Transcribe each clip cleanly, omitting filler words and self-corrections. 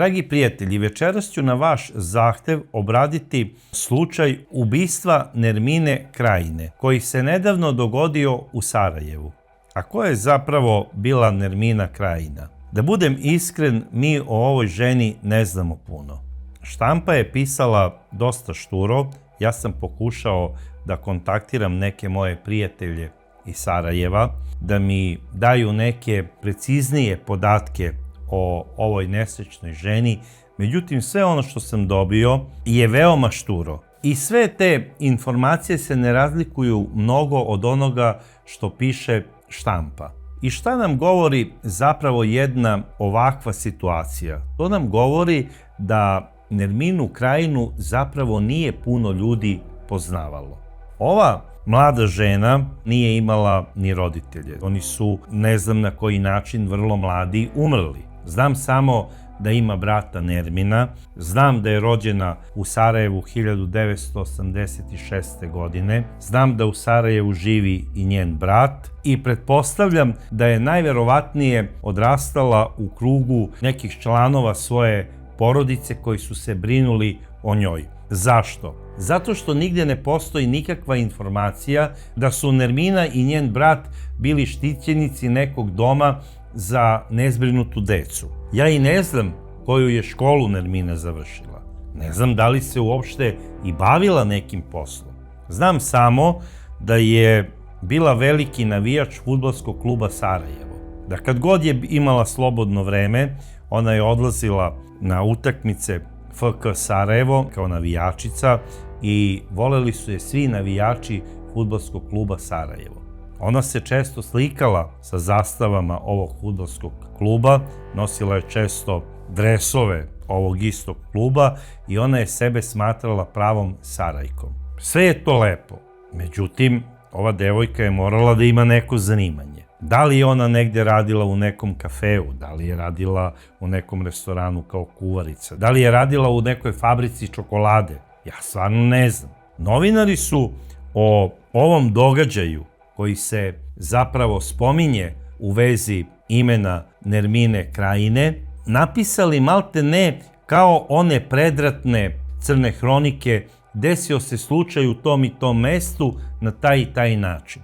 Dragi prijatelji, večeras ću na vaš zahtev obraditi slučaj ubistva Nermine Krajine, koji se nedavno dogodio u Sarajevu. A ko je zapravo bila Nermina Krajina? Da budem iskren, mi o ovoj ženi ne znamo puno. Štampa je pisala dosta šturo, ja sam pokušao da kontaktiram neke moje prijatelje iz Sarajeva, da mi daju neke preciznije podatke o ovoj nesrećnoj ženi, međutim sve ono što sam dobio je veoma šturo. I sve te informacije se ne razlikuju mnogo od onoga što piše štampa. I šta nam govori zapravo jedna ovakva situacija? To nam govori da Nerminu Krajinu zapravo nije puno ljudi poznavalo. Ova mlada žena nije imala ni roditelje. Oni su, ne znam na koji način, vrlo mladi umrli. Znam samo da ima brata Nermina, znam da je rođena u Sarajevu 1986. godine, znam da u Sarajevu živi i njen brat i pretpostavljam da je najverovatnije odrastala u krugu nekih članova svoje porodice koji su se brinuli o njoj. Zašto? Zato što nigdje ne postoji nikakva informacija da su Nermina i njen brat bili štićenici nekog doma za nezbrinutu decu. Ja i ne znam koju je školu Nermina završila. Ne znam da li se uopšte i bavila nekim poslom. Znam samo da je bila veliki navijač fudbalskog kluba Sarajevo. Da kad god je imala slobodno vreme, ona je odlazila na utakmice FK Sarajevo kao navijačica i voleli su je svi navijači fudbalskog kluba Sarajevo. Ona se često slikala sa zastavama ovog fudbalskog kluba, nosila je često dresove ovog istog kluba i ona je sebe smatrala pravom Sarajkom. Sve je to lepo, međutim, ova devojka je morala da ima neko zanimanje. Da li je ona negdje radila u nekom kafeu, da li je radila u nekom restoranu kao kuvarica, da li je radila u nekoj fabrici čokolade, ja stvarno ne znam. Novinari su o ovom događaju koji se zapravo spominje u vezi imena Nermine Krajine, napisali malte ne kao one predratne crne hronike, desio se slučaj u tom i tom mestu na taj i taj način.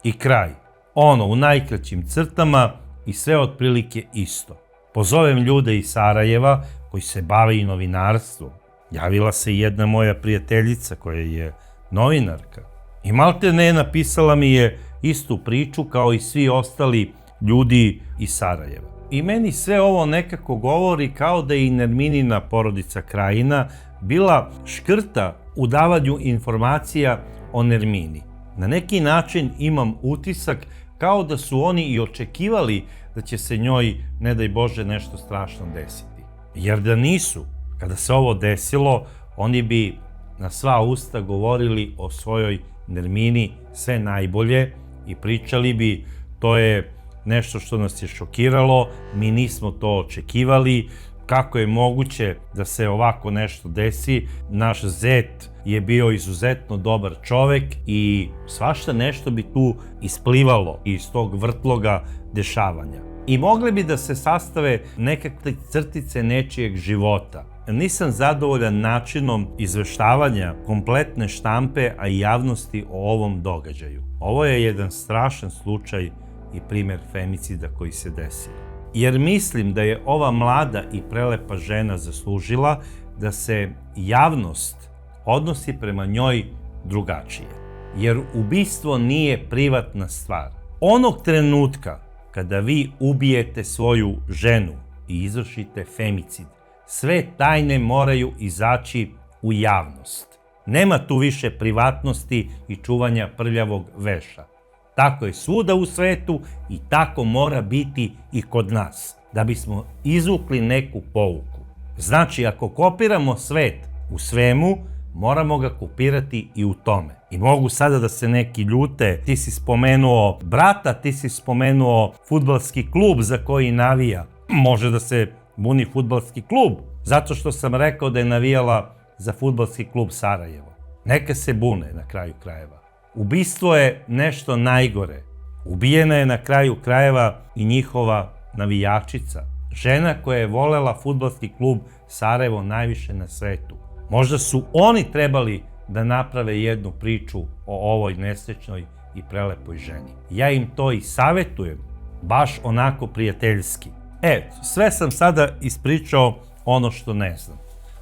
I kraj. Ono, u najkraćim crtama i sve otprilike isto. Pozovem ljude iz Sarajeva koji se bave i novinarstvom. Javila se jedna moja prijateljica koja je novinarka. I malte ne napisala mi je istu priču kao i svi ostali ljudi iz Sarajeva. I meni sve ovo nekako govori kao da je i Nerminina porodica Krajina bila škrta u davanju informacija o Nermini. Na neki način imam utisak kao da su oni i očekivali da će se njoj, ne daj Bože, nešto strašno desiti. Jer da nisu, kada se ovo desilo, oni bi na sva usta govorili o svojoj Nermini sve najbolje i pričali bi to je nešto što nas je šokiralo, mi nismo to očekivali, kako je moguće da se ovako nešto desi, naš zet je bio izuzetno dobar čovek i svašta nešto bi tu isplivalo iz tog vrtloga dešavanja. I mogle bi da se sastave nekakve crtice nečijeg života. Nisam zadovoljan načinom izveštavanja kompletne štampe, a i javnosti o ovom događaju. Ovo je jedan strašan slučaj i primjer femicida koji se desio. Jer mislim da je ova mlada i prelepa žena zaslužila da se javnost odnosi prema njoj drugačije. Jer ubistvo nije privatna stvar. Onog trenutka kada vi ubijete svoju ženu i izvršite femicid, sve tajne moraju izaći u javnost. Nema tu više privatnosti i čuvanja prljavog veša. Tako je svuda u svetu i tako mora biti i kod nas, da bismo izvukli neku pouku. Znači, ako kopiramo svet u svemu, moramo ga kopirati i u tome. I mogu sada da se neki ljute, ti si spomenuo brata, ti si spomenuo fudbalski klub za koji navija. Može da se buni fudbalski klub, zato što sam rekao da je navijala za fudbalski klub Sarajevo. Neka se bune na kraju krajeva. Ubistvo je nešto najgore. Ubijena je na kraju krajeva i njihova navijačica. žena koja je volela fudbalski klub Sarajevo najviše na svetu. Možda su oni trebali da naprave jednu priču o ovoj nesrećnoj i prelepoj ženi. Ja im to i savjetujem, baš onako prijateljski. Sve sam sada ispričao ono što ne znam.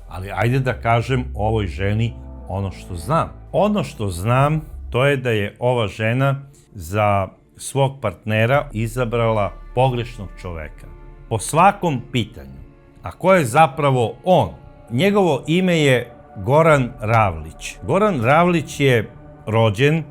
Ali ajde da kažem ovoj ženi ono što znam. Ono što znam, to je da je ova žena za svog partnera izabrala pogrešnog čoveka. Po svakom pitanju. A ko je zapravo on? Njegovo ime je Goran Ravlić. Goran Ravlić je rođen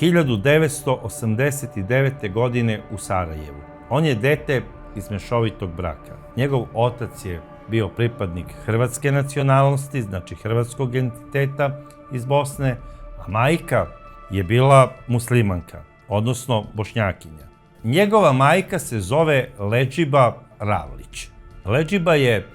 1989. godine u Sarajevu. On je dete iz mešovitog braka. Njegov otac je bio pripadnik hrvatske nacionalnosti, znači hrvatskog entiteta iz Bosne, a majka je bila muslimanka, odnosno bošnjakinja. Njegova majka se zove Ledžiba Ravlić. Ledžiba je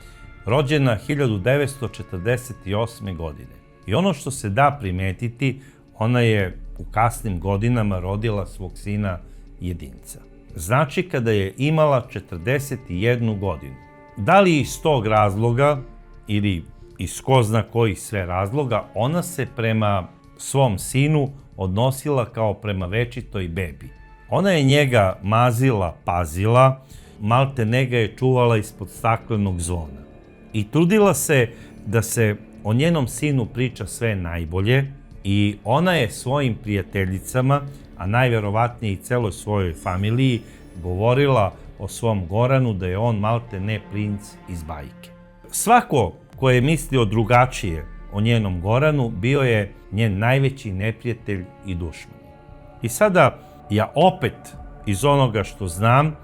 rođena 1948. godine. I ono što se da primetiti, ona je u kasnim godinama rodila svog sina jedinca. Znači kada je imala 41 godinu. Da li iz tog razloga ili iz ko zna kojih sve razloga, ona se prema svom sinu odnosila kao prema večitoj bebi. Ona je njega mazila, pazila, malte ne ga je čuvala ispod staklenog zvona. I trudila se da se o njenom sinu priča sve najbolje i ona je svojim prijateljicama, a najverovatnije i celoj svojoj familiji, govorila o svom Goranu da je on malte ne princ iz bajke. Svako ko je mislio drugačije o njenom Goranu bio je njen najveći neprijatelj i dušman. I sada ja opet iz onoga što znam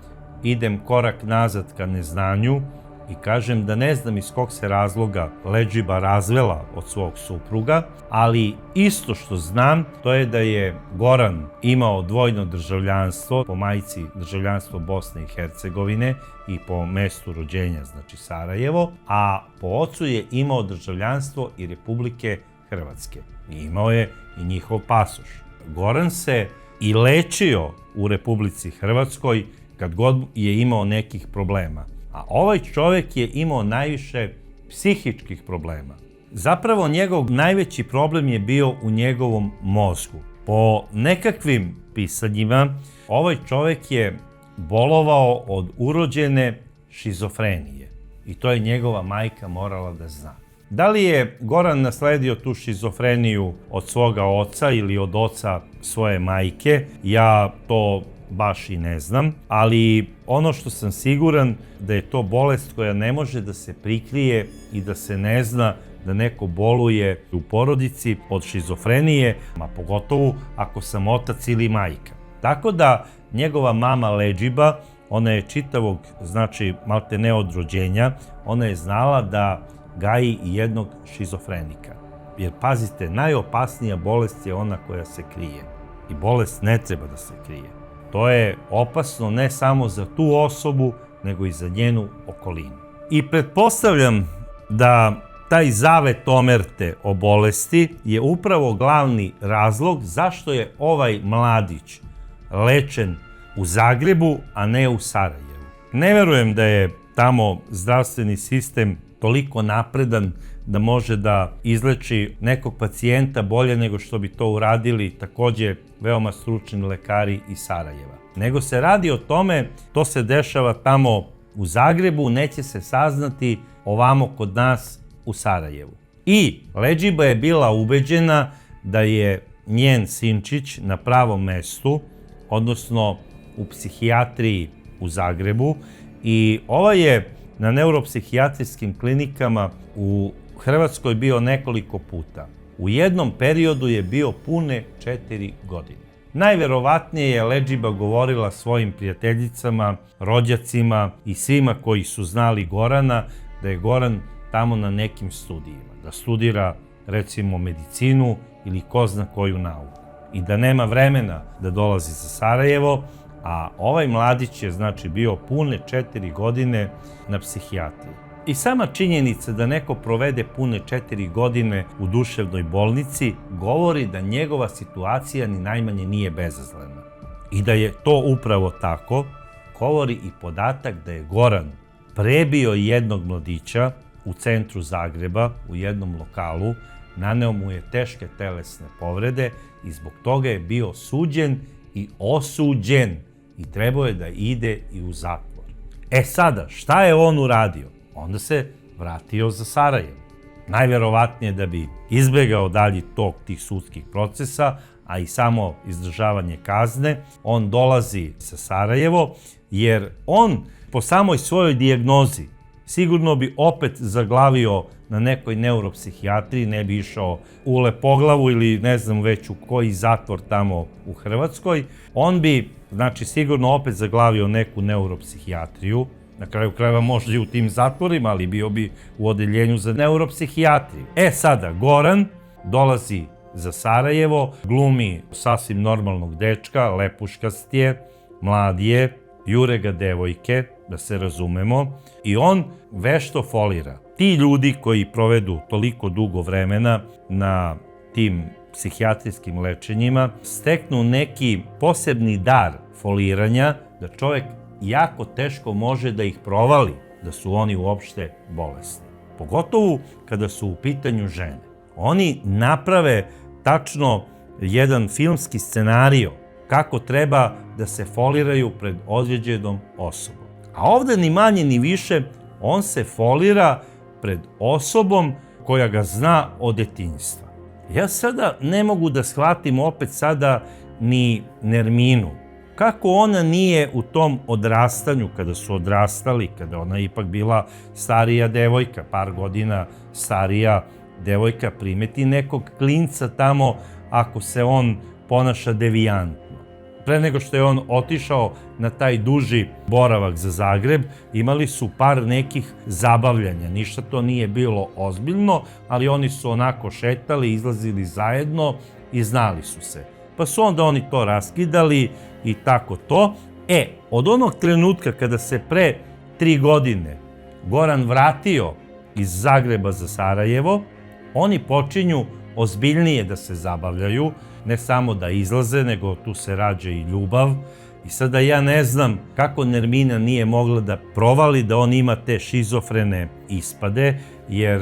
idem korak nazad ka neznanju i kažem da ne znam iz kog se razloga Ledžiba razvela od svog supruga, ali isto što znam to je da je Goran imao dvojno državljanstvo, po majci državljanstvo Bosne i Hercegovine i po mestu rođenja, znači Sarajevo, a po ocu je imao državljanstvo i Republike Hrvatske. I imao je i njihov pasoš. Goran se i lečio u Republici Hrvatskoj kad god je imao nekih problema. A ovaj čovjek je imao najviše psihičkih problema. Zapravo njegov najveći problem je bio u njegovom mozgu. Po nekakvim pisanjima, ovaj čovjek je bolovao od urođene šizofrenije. I to je njegova majka morala da zna. Da li je Goran nasledio tu šizofreniju od svoga oca ili od oca svoje majke, ja to baš i ne znam, ali ono što sam siguran da je to bolest koja ne može da se prikrije i da se ne zna da neko boluje u porodici od šizofrenije, a pogotovo ako sam otac ili majka. Tako da njegova mama Ledžiba, ona je čitavog, znači malte ne od rođenja, ona je znala da gaji i jednog šizofrenika. Jer pazite, najopasnija bolest je ona koja se krije. I bolest ne treba da se krije. To je opasno ne samo za tu osobu, nego i za njenu okolinu. I pretpostavljam da taj zavet omerte o bolesti je upravo glavni razlog zašto je ovaj mladić lečen u Zagrebu, a ne u Sarajevu. Ne verujem da je tamo zdravstveni sistem toliko napredan da može da izleči nekog pacijenta bolje nego što bi to uradili takođe veoma stručni lekari iz Sarajeva. Nego se radi o tome, to se dešava tamo u Zagrebu, neće se saznati ovamo kod nas u Sarajevu. I Ledžiba je bila ubeđena da je njen sinčić na pravom mestu, odnosno u psihijatriji u Zagrebu, i ovaj je na neuropsihijatrijskim klinikama u Hrvatskoj bio nekoliko puta. U jednom periodu je bio pune 4 godine. Najverovatnije je Ledžiba govorila svojim prijateljicama, rođacima i svima koji su znali Gorana da je Goran tamo na nekim studijima, da studira recimo medicinu ili ko zna koju nauku i da nema vremena da dolazi za Sarajevo, a ovaj mladić je znači bio pune 4 godine na psihijatriji. I sama činjenica da neko provede pune 4 godine u duševnoj bolnici govori da njegova situacija ni najmanje nije bezazlena. I da je to upravo tako, govori i podatak da je Goran prebio jednog mladića u centru Zagreba, u jednom lokalu, naneo mu je teške telesne povrede i zbog toga je bio suđen i osuđen i trebao je da ide i u zatvor. Sada, šta je on uradio? Onda se vratio za Sarajevo. Najverovatnije da bi izbegao dalji tok tih sudskih procesa, a i samo izdržavanje kazne, on dolazi sa Sarajevo, jer on po samoj svojoj dijagnozi sigurno bi opet zaglavio na nekoj neuropsihijatriji, ne bi išao u Lepoglavu ili ne znam već u koji zatvor tamo u Hrvatskoj. On bi, znači, sigurno opet zaglavio neku neuropsihijatriju, na kraju krajeva možda i u tim zatvorima, ali bio bi u odeljenju za neuropsihijatriju. Sada, Goran dolazi za Sarajevo, glumi sasvim normalnog dečka, lepuškast je, mlad je, jure ga devojke, da se razumemo, i on vešto folira. Ti ljudi koji provedu toliko dugo vremena na tim psihijatrijskim lečenjima steknu neki posebni dar foliranja da čovjek jako teško može da ih provali da su oni uopšte bolesni. Pogotovo kada su u pitanju žene. Oni naprave tačno jedan filmski scenario kako treba da se foliraju pred određenom osobom. A ovde ni manje ni više on se folira pred osobom koja ga zna od detinjstva. Ja sada ne mogu da shvatim opet sada ni Nerminu. Kako ona nije u tom odrastanju, kada su odrastali, kada ona ipak bila starija devojka, par godina starija devojka, primeti nekog klinca tamo ako se on ponaša devijantno. Pre nego što je on otišao na taj duži boravak za Zagreb, imali su par nekih zabavljanja. Ništa to nije bilo ozbiljno, ali oni su onako šetali, izlazili zajedno i znali su se. Pa su onda oni to raskidali i tako to. Od onog trenutka kada se pre 3 godine Goran vratio iz Zagreba za Sarajevo, oni počinju ozbiljnije da se zabavljaju, ne samo da izlaze, nego tu se rađa i ljubav. I sada ja ne znam kako Nermina nije mogla da provali da on ima te šizofrene ispade, jer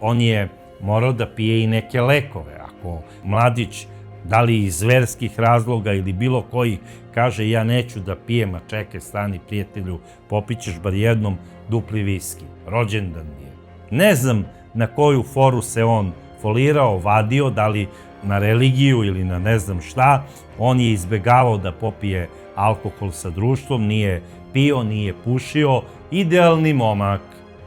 on je morao da pije i neke lekove. Ako mladić, da li iz verskih razloga ili bilo koji, kaže ja neću da pijem, a čekaj, stani prijatelju, popićeš bar jednom dupli viski. Rođendan je. Ne znam na koju foru se on folirao, vadio, da li na religiju ili na ne znam šta. On je izbegavao da popije alkohol sa društvom, nije pio, nije pušio, idealni momak.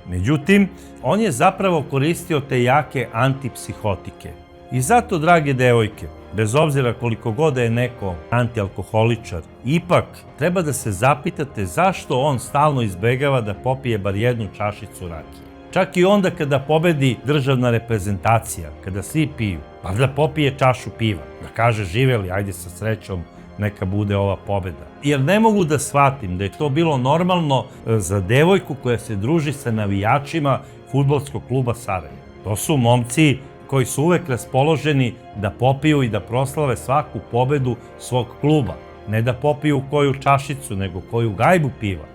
Međutim, on je zapravo koristio te jake antipsihotike. I zato, drage devojke, bez obzira koliko god je neko antialkoholičar, ipak treba da se zapitate zašto on stalno izbegava da popije bar jednu čašicu rakije. Čak i onda kada pobedi državna reprezentacija, kada svi piju, pa da popije čašu piva, da kaže živeli, ajde sa srećom, neka bude ova pobeda. Jer ne mogu da shvatim da je to bilo normalno za devojku koja se druži sa navijačima Fudbalskog kluba Sarajevo. To su momci koji su uvek raspoloženi da popiju i da proslave svaku pobedu svog kluba. Ne da popiju koju čašicu, nego koju gajbu piva.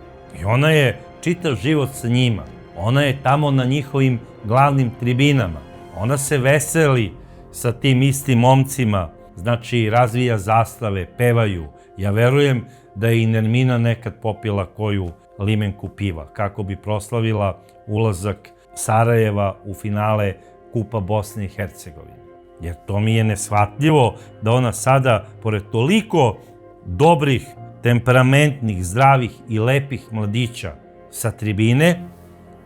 I ona je čitav život sa njima. Ona je tamo na njihovim glavnim tribinama. Ona se veseli sa tim istim momcima, znači razvija zastave, pevaju. Ja verujem da je i Nermina nekad popila koju limenku piva, kako bi proslavila ulazak Sarajeva u finale Kupa Bosne i Hercegovine. Jer to mi je neshvatljivo da ona sada, pored toliko dobrih, temperamentnih, zdravih i lepih mladića sa tribine,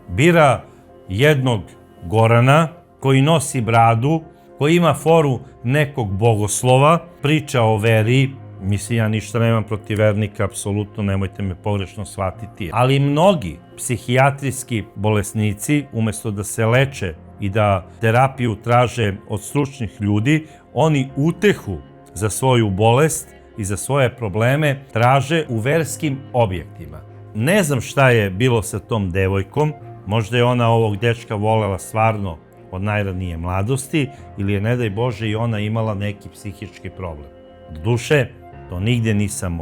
bira jednog Gorana koji nosi bradu, koji ima foru nekog bogoslova, priča o veri. Mislim, ja ništa nemam protiv vernika, apsolutno, nemojte me pogrešno shvatiti. Ali mnogi psihijatrijski bolesnici, umesto da se leče i da terapiju traže od stručnih ljudi, oni utehu za svoju bolest i za svoje probleme traže u verskim objektima. Ne znam šta je bilo sa tom devojkom, možda je ona ovog dečka volela stvarno od najranije mladosti ili je, ne daj Bože, i ona imala neki psihički problem. Doduše, to nigdje nisam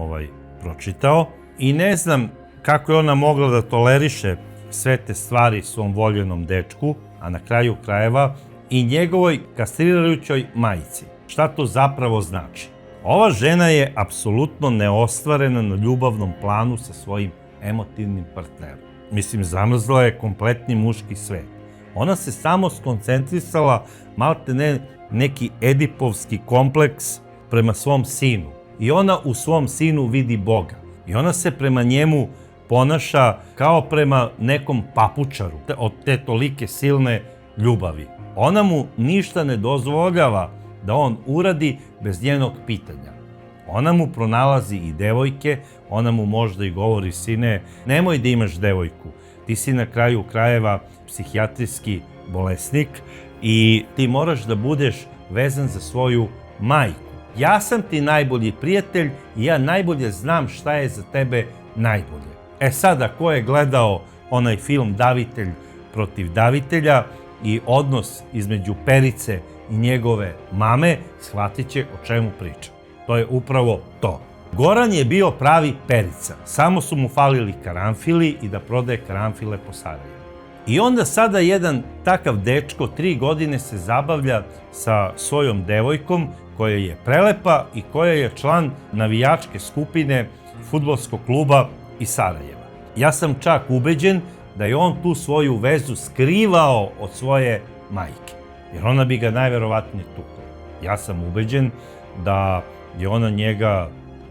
pročitao i ne znam kako je ona mogla da toleriše sve te stvari svom voljenom dečku, a na kraju krajeva i njegovoj kastrirajućoj majci. Šta to zapravo znači? Ova žena je apsolutno neostvarena na ljubavnom planu sa svojim emotivnim partnerom. Mislim, zamrzla je kompletni muški svet. Ona se samo skoncentrisala, malte ne, neki edipovski kompleks prema svom sinu. I ona u svom sinu vidi Boga. I ona se prema njemu ponaša kao prema nekom papučaru od te tolike silne ljubavi. Ona mu ništa ne dozvoljava da on uradi bez njenog pitanja. Ona mu pronalazi i devojke, ona mu možda i govori: sine, nemoj da imaš devojku, ti si na kraju krajeva psihijatrijski bolesnik i ti moraš da budeš vezan za svoju majku. Ja sam ti najbolji prijatelj i ja najbolje znam šta je za tebe najbolje. E sada, ko je gledao onaj film Davitelj protiv davitelja i odnos između Perice i njegove mame, shvatit će o čemu pričam. To je upravo to. Goran je bio pravi Perica, samo su mu falili karanfili i da prodaje karanfile po Sarajevu. I onda sada jedan takav dečko 3 godine se zabavlja sa svojom devojkom koja je prelepa i koja je član navijačke skupine fudbalskog kluba iz Sarajeva. Ja sam čak ubeđen da je on tu svoju vezu skrivao od svoje majke, jer ona bi ga najverovatnije tukla. Ja sam ubeđen da je ona njega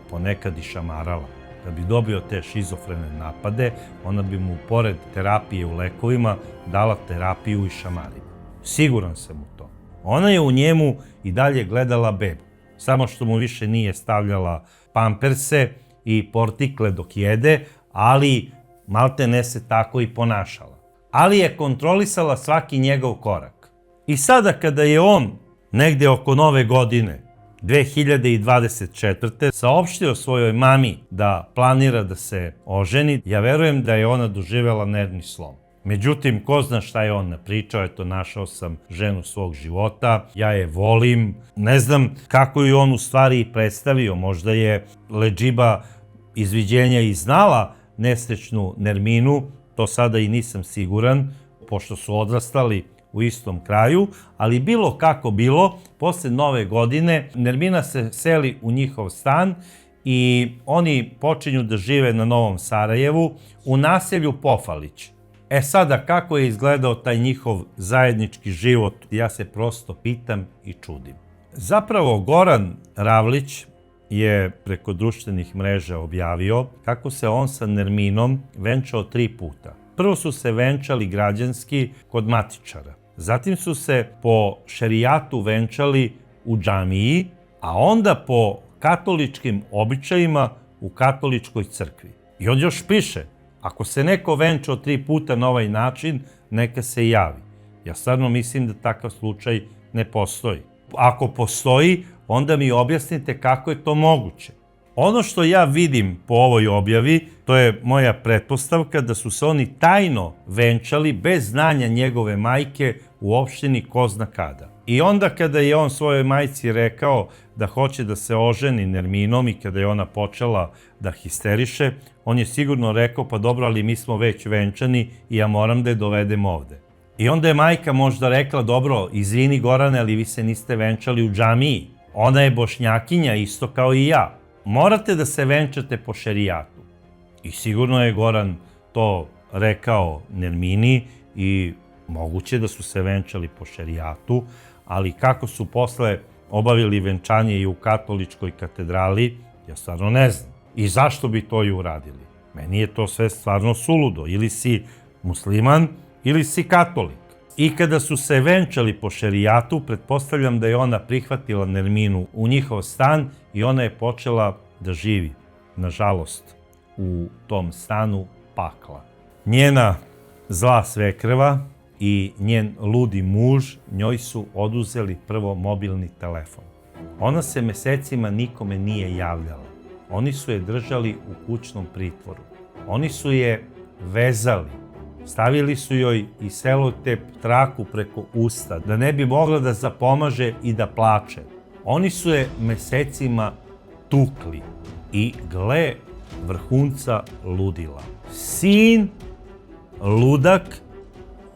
ponekad i šamarala. Da bi dobio te šizofrene napade, ona bi mu pored terapije u lekovima dala terapiju i šamarima. Siguran sam u to. Ona je u njemu i dalje gledala bebu, samo što mu više nije stavljala pamperse i portikle dok jede, ali malte ne se tako i ponašala. Ali je kontrolisala svaki njegov korak. I sada kada je on negde oko Nove godine 2024. saopštio svojoj mami da planira da se oženi, ja verujem da je ona doživjela nervni slom. Međutim, ko zna šta je on napričao, eto, našao sam ženu svog života, ja je volim, ne znam kako ju on u stvari predstavio, možda je leđiba izviđenja i znala nesrećnu Nerminu, to sada i nisam siguran, pošto su odrastali u istom kraju, ali bilo kako bilo, posle Nove godine Nermina se seli u njihov stan i oni počinju da žive na Novom Sarajevu u naselju Pofalić. E sada, kako je izgledao taj njihov zajednički život, ja se prosto pitam i čudim. Zapravo, Goran Ravlić je preko društvenih mreža objavio kako se on sa Nerminom venčao 3 puta. Prvo su se venčali građanski kod matičara. Zatim su se po šerijatu venčali u džamiji, a onda po katoličkim običajima u katoličkoj crkvi. I on još piše: ako se neko venčao 3 puta na ovaj način, neka se javi. Ja stvarno mislim da takav slučaj ne postoji. Ako postoji, onda mi objasnite kako je to moguće. Ono što ja vidim po ovoj objavi, to je moja pretpostavka da su se oni tajno venčali bez znanja njegove majke u opštini ko zna kada. I onda kada je on svojoj majci rekao da hoće da se oženi Nerminom i kada je ona počela da histeriše, on je sigurno rekao: pa dobro, ali mi smo već venčani i ja moram da je dovedem ovde. I onda je majka možda rekla: dobro, izvini Gorane, ali vi se niste venčali u džamiji. Ona je bošnjakinja isto kao i ja. Morate da se venčate po šerijatu. I sigurno je Goran to rekao Nermini i moguće da su se venčali po šerijatu, ali kako su posle obavili venčanje i u katoličkoj katedrali, ja stvarno ne znam. I zašto bi to i uradili? Meni je to sve stvarno suludo. Ili si musliman, ili si katolik. I kada su se venčali po šerijatu, pretpostavljam da je ona prihvatila Nerminu u njihov stan i ona je počela da živi, nažalost, u tom stanu pakla. Njena zla svekrva i njen ludi muž njoj su oduzeli prvo mobilni telefon. Ona se mesecima nikome nije javljala. Oni su je držali u kućnom pritvoru. Oni su je vezali. Stavili su joj i selotep traku preko usta, da ne bi mogla da zapomaže i da plače. Oni su je mesecima tukli. I gle vrhunca ludila. Sin ludak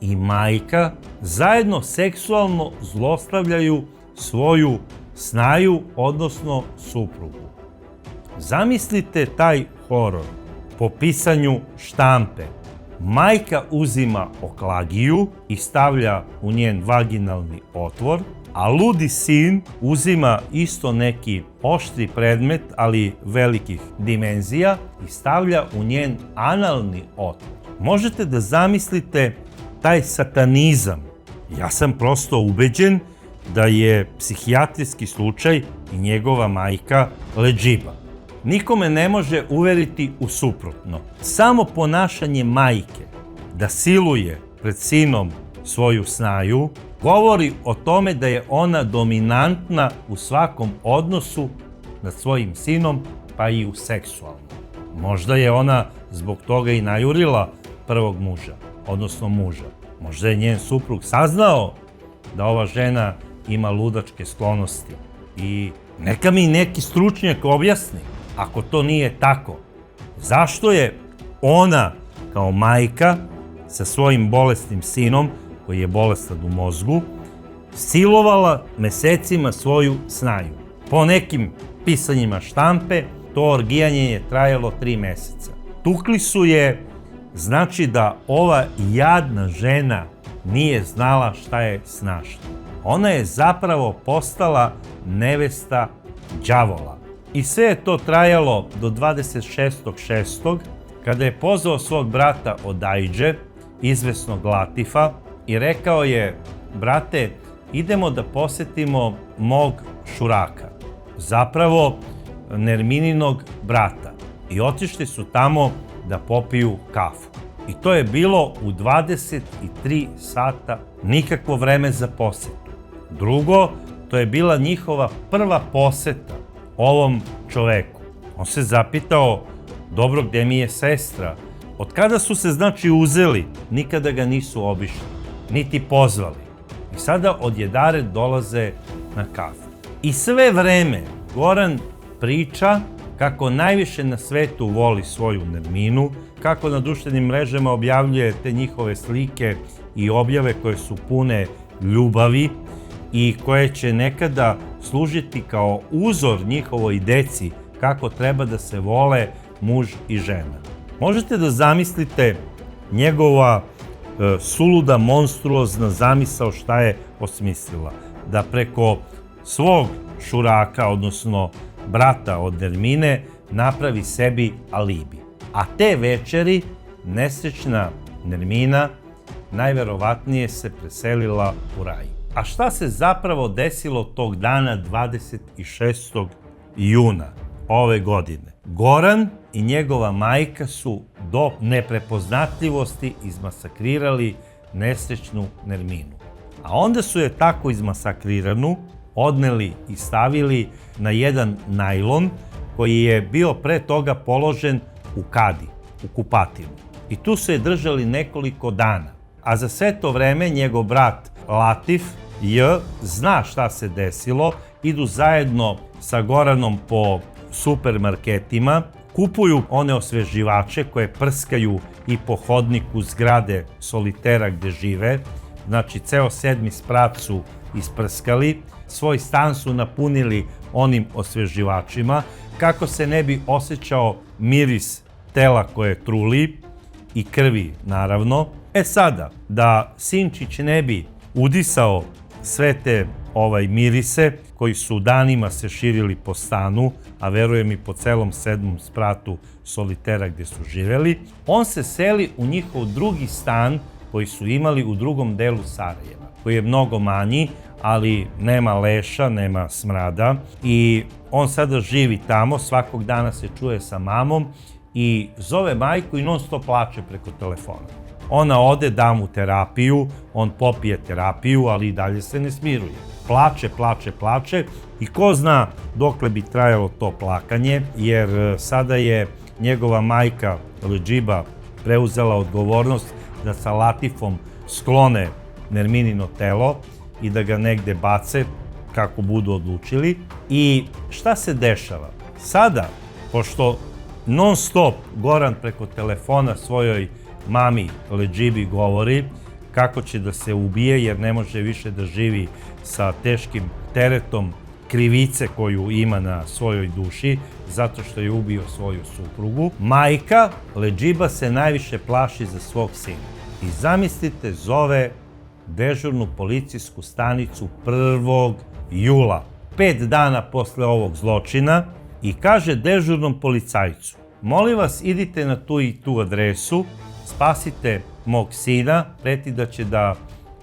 i majka zajedno seksualno zlostavljaju svoju snaju, odnosno suprugu. Zamislite taj horor. Po pisanju štampe, majka uzima oklagiju i stavlja u njen vaginalni otvor, a ludi sin uzima isto neki oštri predmet, ali velikih dimenzija, i stavlja u njen analni otvor. Možete da zamislite taj satanizam. Ja sam prosto ubeđen da je psihijatrijski slučaj i njegova majka leđiba. Nikome ne može uveriti u suprotno. Samo ponašanje majke da siluje pred sinom svoju snaju govori o tome da je ona dominantna u svakom odnosu nad svojim sinom, pa i u seksualnom. Možda je ona zbog toga i najurila prvog muža, odnosno muža. Možda je njen suprug saznao da ova žena ima ludačke sklonosti. I neka mi neki stručnjak objasni, ako to nije tako, zašto je ona kao majka sa svojim bolesnim sinom, koji je bolestan u mozgu, silovala mesecima svoju snaju. Po nekim pisanjima štampe, to orgijanje je trajalo 3 meseca. Tukli su je, znači da ova jadna žena nije znala šta je snašta. Ona je zapravo postala nevesta đavola. I sve je to trajalo do 26.6. kada je pozvao svog brata Odajđe, izvesnog Latifa, i rekao je: brate, idemo da posetimo mog šuraka, zapravo Nermininog brata. I otišli su tamo da popiju kafu. I to je bilo u 23 sata, nikakvo vreme za posetu. Drugo, to je bila njihova prva poseta ovom čoveku. On se zapitao: dobro, gde mi je sestra? Od kada su se, znači, uzeli, nikada ga nisu obišli, niti pozvali. I sada odjedare dolaze na kafu. I sve vreme Goran priča kako najviše na svetu voli svoju Nerminu, kako na društvenim mrežama objavljuje te njihove slike i objave koje su pune ljubavi i koje će nekada služiti kao uzor njihovoj deci kako treba da se vole muž i žena. Možete da zamislite njegova suluda, monstruozna zamisao šta je osmislila. Da preko svog šuraka, odnosno brata od Nermine, napravi sebi alibi. A te večeri nesrećna Nermina najverovatnije se preselila u raj. A šta se zapravo desilo tog dana 26. juna ove godine? Goran i njegova majka su do neprepoznatljivosti izmasakrirali nesrećnu Nerminu. A onda su je tako izmasakriranu odneli i stavili na jedan najlon koji je bio pre toga položen u kadi, u kupatilu. I tu su je držali nekoliko dana. A za sve to vreme njegov brat Latif zna šta se desilo, idu zajedno sa Goranom po supermarketima, kupuju one osveživače koje prskaju i po hodniku zgrade solitera gde žive, znači ceo 7. sprat su isprskali, svoj stan su napunili onim osveživačima, kako se ne bi osjećao miris tela koje truli i krvi, naravno. E sada, da sinčić ne bi udisao sve te mirise koji su danima se širili po stanu, a verujem i po celom 7. spratu solitera gde su živeli, on se seli u njihov drugi stan koji su imali u drugom delu Sarajeva, koji je mnogo manji, ali nema leša, nema smrada, i on sada živi tamo, svakog dana se čuje sa mamom i zove majku i non stop plače preko telefona. Ona ode, da mu terapiju, on popije terapiju, ali i dalje se ne smiruje. Plače, plače, plače i ko zna dokle bi trajalo to plakanje, jer sada je njegova majka leđiba preuzela odgovornost da sa Latifom sklone Nerminino telo i da ga negde bace kako budu odlučili. I šta se dešava? Sada, pošto non stop Goran preko telefona svojoj mami Ledžibi govori kako će da se ubije jer ne može više da živi sa teškim teretom krivice koju ima na svojoj duši zato što je ubio svoju suprugu. Majka Ledžiba se najviše plaši za svog sina. I zamislite, zove dežurnu policijsku stanicu 1. jula, 5 dana posle ovog zločina, i kaže dežurnom policajcu: molim vas, idite na tu i tu adresu, spasite mog sina, preti da će da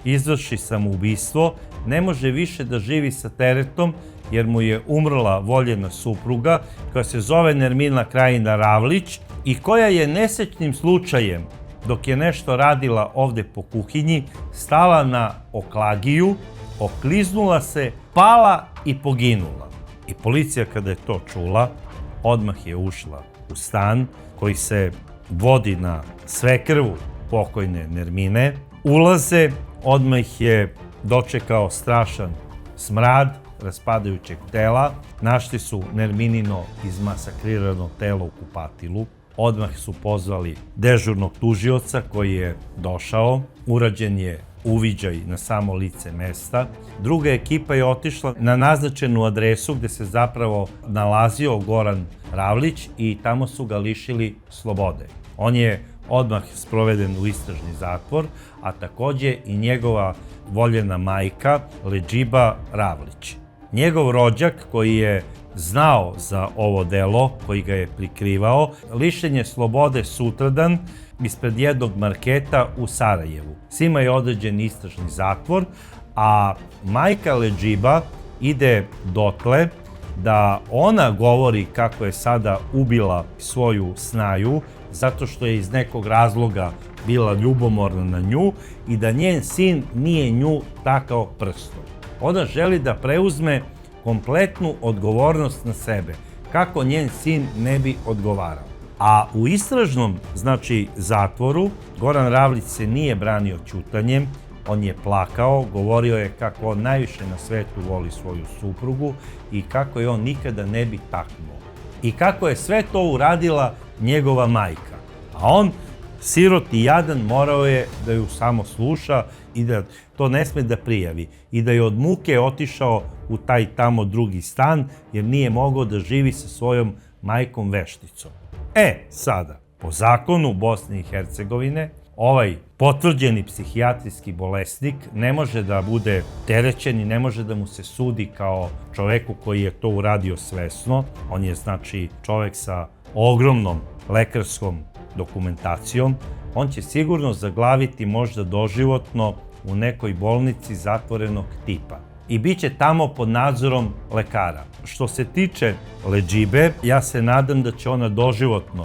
izvrši samoubistvo, ne može više da živi sa teretom jer mu je umrla voljena supruga koja se zove Nermina Krajina Ravlić i koja je nesrećnim slučajem, dok je nešto radila ovde po kuhinji, stala na oklagiju, okliznula se, pala i poginula. I policija kada je to čula, odmah je ušla u stan koji se vodi na svekrvu pokojne Nermine. Ulaze, odmah je dočekao strašan smrad raspadajućeg tela. Našli su Nerminino izmasakrirano telo u kupatilu. Odmah su pozvali dežurnog tužioca koji je došao. Urađen je uviđaj na samo lice mesta. Druga ekipa je otišla na naznačenu adresu gde se zapravo nalazio Goran Ravlić i tamo su ga lišili slobode. On je odmah sproveden u istražni zatvor, a takođe i njegova voljena majka Ledžiba Ravlić. Njegov rođak koji je znao za ovo delo, koji ga je prikrivao, lišen je slobode sutradan ispred jednog marketa u Sarajevu. Svima je određen istražni zatvor, a majka Ledžiba ide dotle da ona govori kako je sada ubila svoju snaju zato što je iz nekog razloga bila ljubomorna na nju i da njen sin nije nju takao prstom. Ona želi da preuzme kompletnu odgovornost na sebe, kako njen sin ne bi odgovarao. A u istražnom, zatvoru, Goran Ravlić se nije branio ćutanjem, on je plakao, govorio je kako on najviše na svetu voli svoju suprugu i kako je on nikada ne bi taknuo. I kako je sve to uradila njegova majka. A on, sirot i jadan, morao je da ju samo sluša i da to ne sme da prijavi. I da je od muke otišao u taj tamo drugi stan jer nije mogao da živi sa svojom majkom vešticom. Sada, po zakonu Bosne i Hercegovine, ovaj potvrđeni psihijatrijski bolesnik ne može da bude terećen i ne može da mu se sudi kao čoveku koji je to uradio svesno. On je, čovek sa ogromnom lekarskom dokumentacijom. On će sigurno zaglaviti možda doživotno u nekoj bolnici zatvorenog tipa i bit će tamo pod nadzorom lekara. Što se tiče Ledžibe, ja se nadam da će ona doživotno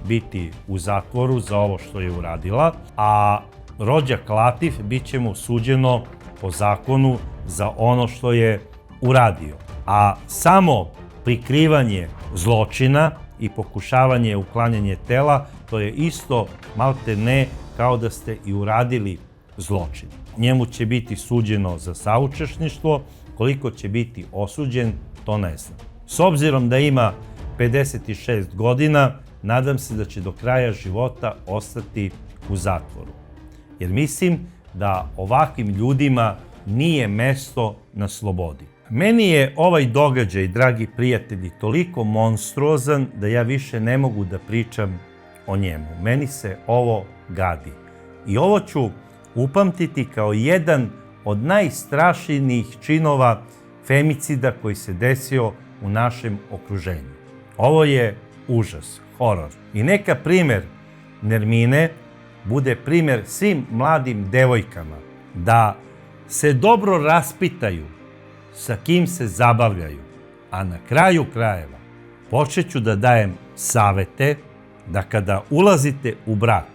biti u zatvoru za ovo što je uradila, a rođak Latif bit će mu suđeno po zakonu za ono što je uradio. A samo prikrivanje zločina i pokušavanje uklanjanja tela, to je isto malte ne kao da ste i uradili zločin. Njemu će biti suđeno za saučesništvo, koliko će biti osuđen, to ne znam. S obzirom da ima 56 godina, nadam se da će do kraja života ostati u zatvoru. Jer mislim da ovakvim ljudima nije mesto na slobodi. Meni je ovaj događaj, dragi prijatelji, toliko monstruozan da ja više ne mogu da pričam o njemu. Meni se ovo gadi. I ovo ću upamtiti kao jedan od najstrašnijih činova femicida koji se desio u našem okruženju. Ovo je užas, horor. I neka primer Nermine bude primer svim mladim devojkama da se dobro raspitaju sa kim se zabavljaju, a na kraju krajeva počeću da dajem savete da kada ulazite u brak,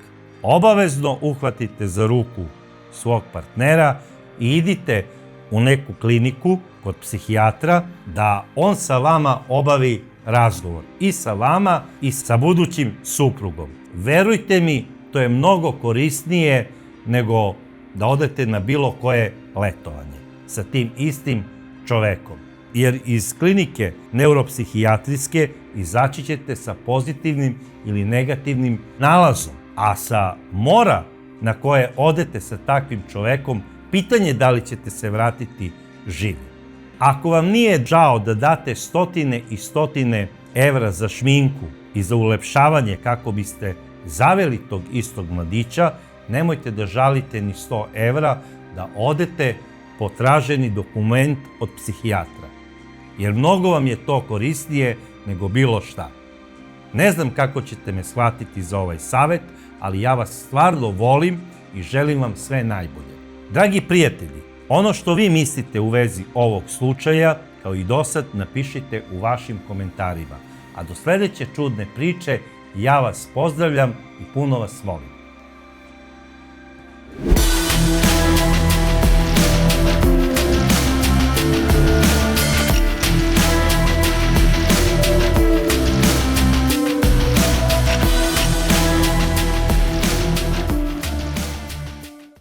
obavezno uhvatite za ruku svog partnera i idite u neku kliniku kod psihijatra da on sa vama obavi razgovor. I sa vama i sa budućim suprugom. Verujte mi, to je mnogo korisnije nego da odete na bilo koje letovanje sa tim istim čovekom. Jer iz klinike neuropsihijatrijske izaći ćete sa pozitivnim ili negativnim nalazom. A sa mora na koje odete sa takvim čovekom, pitanje je da li ćete se vratiti živi. Ako vam nije žao da date stotine i stotine evra za šminku i za ulepšavanje kako biste zaveli tog istog mladića, nemojte da žalite ni 100 evra da odete po traženi dokument od psihijatra. Jer mnogo vam je to korisnije nego bilo šta. Ne znam kako ćete me shvatiti za ovaj savjet, ali ja vas stvarno volim i želim vam sve najbolje. Dragi prijatelji, ono što vi mislite u vezi ovog slučaja, kao i dosad, napišite u vašim komentarima. A do sledeće čudne priče, ja vas pozdravljam i puno vas volim.